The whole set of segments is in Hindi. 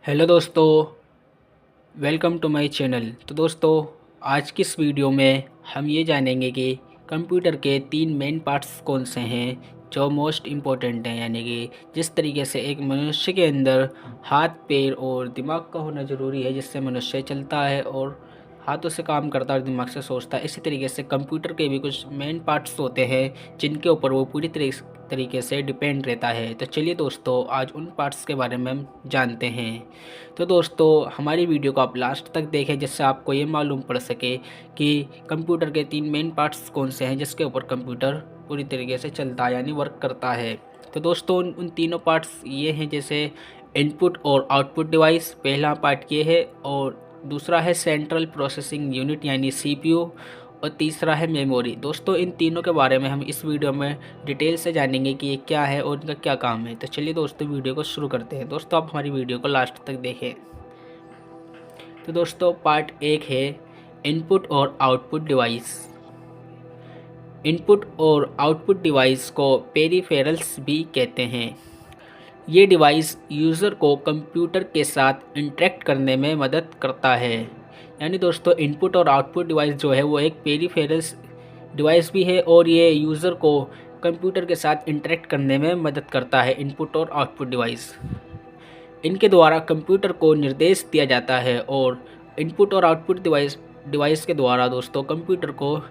हेलो दोस्तों, वेलकम टू माय चैनल। तो दोस्तों, आज की इस वीडियो में हम ये जानेंगे कि कंप्यूटर के 3 मेन पार्ट्स कौन से हैं जो मोस्ट इम्पोर्टेंट हैं। यानी कि जिस तरीके से एक मनुष्य के अंदर हाथ, पैर और दिमाग का होना ज़रूरी है, जिससे मनुष्य चलता है और हाथों से काम करता है और दिमाग से सोचता है, इसी तरीके से कंप्यूटर के भी कुछ मेन पार्ट्स होते हैं जिनके ऊपर वो पूरी तरीके से डिपेंड रहता है। तो चलिए दोस्तों, आज उन पार्ट्स के बारे में हम जानते हैं। तो दोस्तों, हमारी वीडियो को आप लास्ट तक देखें जिससे आपको ये मालूम पड़ सके कि कंप्यूटर के 3 मेन पार्ट्स कौन से हैं जिसके ऊपर कंप्यूटर पूरी तरीके से चलता है यानी वर्क करता है। तो दोस्तों, उन तीनों पार्ट्स ये हैं, जैसे इनपुट और आउटपुट डिवाइस, पहला पार्ट ये है, और दूसरा है सेंट्रल प्रोसेसिंग यूनिट यानी CPU, और तीसरा है मेमोरी। दोस्तों, इन तीनों के बारे में हम इस वीडियो में डिटेल से जानेंगे कि ये क्या है और इनका क्या काम है। तो चलिए दोस्तों, वीडियो को शुरू करते हैं। दोस्तों, आप हमारी वीडियो को लास्ट तक देखें। तो दोस्तों, पार्ट 1 है इनपुट और आउटपुट डिवाइस। इनपुट और आउटपुट डिवाइस को पेरिफेरल्स भी कहते हैं। ये डिवाइस यूज़र को कंप्यूटर के साथ इंटरेक्ट करने में मदद करता है। यानी दोस्तों, इनपुट और आउटपुट डिवाइस जो है वो एक पेरिफेरल्स डिवाइस भी है और ये यूज़र को कंप्यूटर के साथ इंटरेक्ट करने में मदद करता है। इनपुट और आउटपुट डिवाइस, इनके द्वारा कंप्यूटर को निर्देश दिया जाता है, और इनपुट और आउटपुट डिवाइस के द्वारा दोस्तों कंप्यूटर को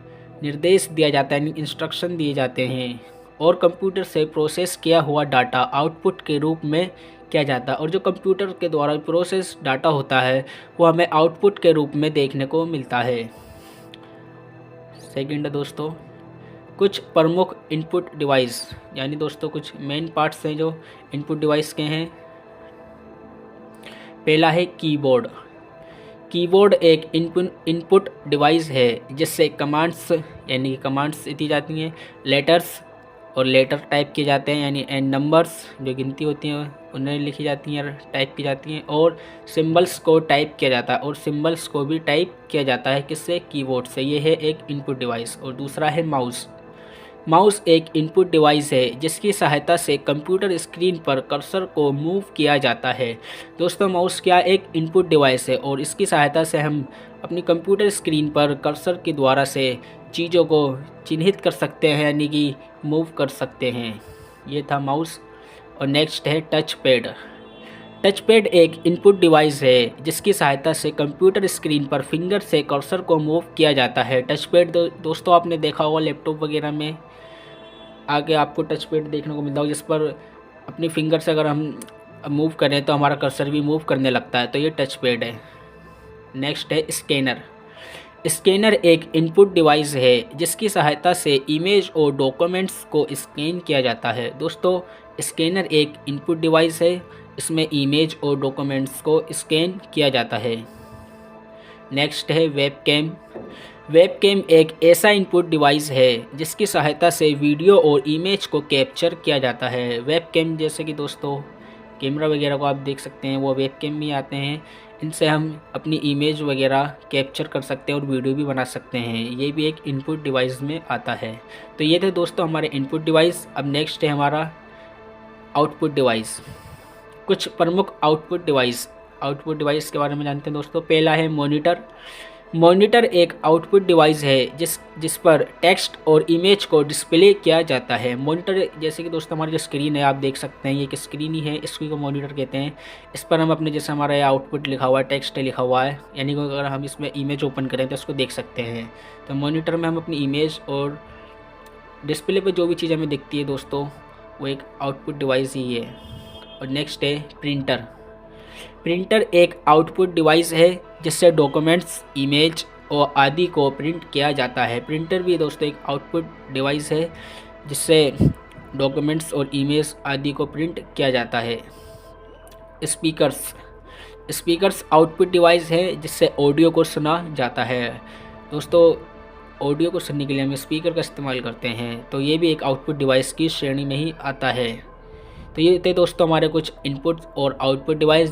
निर्देश दिया जाता है, इंस्ट्रक्शन दिए जाते हैं, और कंप्यूटर से प्रोसेस किया हुआ डाटा आउटपुट के रूप में किया जाता है। और जो कंप्यूटर के द्वारा प्रोसेस डाटा होता है वो हमें आउटपुट के रूप में देखने को मिलता है। सेकंड है दोस्तों, कुछ प्रमुख इनपुट डिवाइस, यानी दोस्तों कुछ मेन पार्ट्स हैं जो इनपुट डिवाइस के हैं। पहला है कीबोर्ड। कीबोर्ड एक इनपुट डिवाइस है जिससे कमांड्स यानी कि कमांड्स दी जाती हैं, लेटर्स और लेटर टाइप किए जाते हैं, यानी एंड नंबर्स जो गिनती होती हैं उन्हें लिखी जाती हैं, टाइप की जाती हैं, और सिंबल्स को टाइप किया जाता है, और सिंबल्स को भी टाइप किया जाता है किससे? कीबोर्ड से। ये है एक इनपुट डिवाइस। और दूसरा है माउस। माउस एक इनपुट डिवाइस है जिसकी सहायता से कंप्यूटर स्क्रीन पर कर्सर को मूव किया जाता है। दोस्तों, माउस क्या एक इनपुट डिवाइस है और इसकी सहायता से हम अपनी कंप्यूटर स्क्रीन पर कर्सर के द्वारा से चीज़ों को चिन्हित कर सकते हैं, यानी कि मूव कर सकते हैं। ये था माउस। और नेक्स्ट है टच पैड। टच पैड एक इनपुट डिवाइस है जिसकी सहायता से कंप्यूटर स्क्रीन पर फिंगर से कर्सर को मूव किया जाता है। टच पैड दोस्तों आपने देखा होगा लैपटॉप वगैरह में आगे आपको टच पैड देखने को मिलता होगा, जिस पर अपनी फिंगर से अगर हम मूव करें तो हमारा कर्सर भी मूव करने लगता है। तो ये टच पैड है। नेक्स्ट है स्कैनर। स्कैनर एक इनपुट डिवाइस है जिसकी सहायता से इमेज और डॉक्यूमेंट्स को स्कैन किया जाता है। दोस्तों, स्कैनर एक इनपुट डिवाइस है, इसमें इमेज और डॉक्यूमेंट्स को स्कैन किया जाता है। नेक्स्ट है वेबकैम। वेबकैम एक ऐसा इनपुट डिवाइस है जिसकी सहायता से वीडियो और इमेज को कैप्चर किया जाता है। वेबकैम जैसे कि दोस्तों कैमरा वगैरह को आप देख सकते हैं, वो वेबकैम भी आते हैं। इनसे हम अपनी इमेज वगैरह कैप्चर कर सकते हैं और वीडियो भी बना सकते हैं। ये भी एक इनपुट डिवाइस में आता है। तो ये थे दोस्तों हमारे इनपुट डिवाइस। अब नेक्स्ट है हमारा आउटपुट डिवाइस। कुछ प्रमुख आउटपुट डिवाइस के बारे में जानते हैं दोस्तों। पहला है मॉनिटर। मॉनिटर एक आउटपुट डिवाइस है जिस पर टेक्स्ट और इमेज को डिस्प्ले किया जाता है। मॉनिटर जैसे कि दोस्तों हमारी जो स्क्रीन है आप देख सकते हैं, ये एक स्क्रीन ही है, इसको को मॉनिटर कहते हैं। इस पर हम अपने जैसे हमारा आउटपुट लिखा हुआ है, टेक्स्ट लिखा हुआ है, यानी कि अगर हम इसमें इमेज ओपन करें तो इसको देख सकते हैं। तो मॉनिटर में हम अपनी इमेज और डिस्प्ले पर जो भी चीज़ हमें दिखती है दोस्तों वो एक आउटपुट डिवाइस ही है। और नेक्स्ट है प्रिंटर। प्रिंटर एक आउटपुट डिवाइस है जिससे डॉक्यूमेंट्स, इमेज और आदि को प्रिंट किया जाता है। प्रिंटर भी दोस्तों एक आउटपुट डिवाइस है जिससे डॉक्यूमेंट्स और इमेज आदि को प्रिंट किया जाता है। स्पीकर्स आउटपुट डिवाइस है जिससे ऑडियो को सुना जाता है। दोस्तों, ऑडियो को सुनने के लिए हम स्पीकर का इस्तेमाल करते हैं, तो ये भी एक आउटपुट डिवाइस की श्रेणी में ही आता है। तो ये थे दोस्तों हमारे कुछ इनपुट और आउटपुट डिवाइस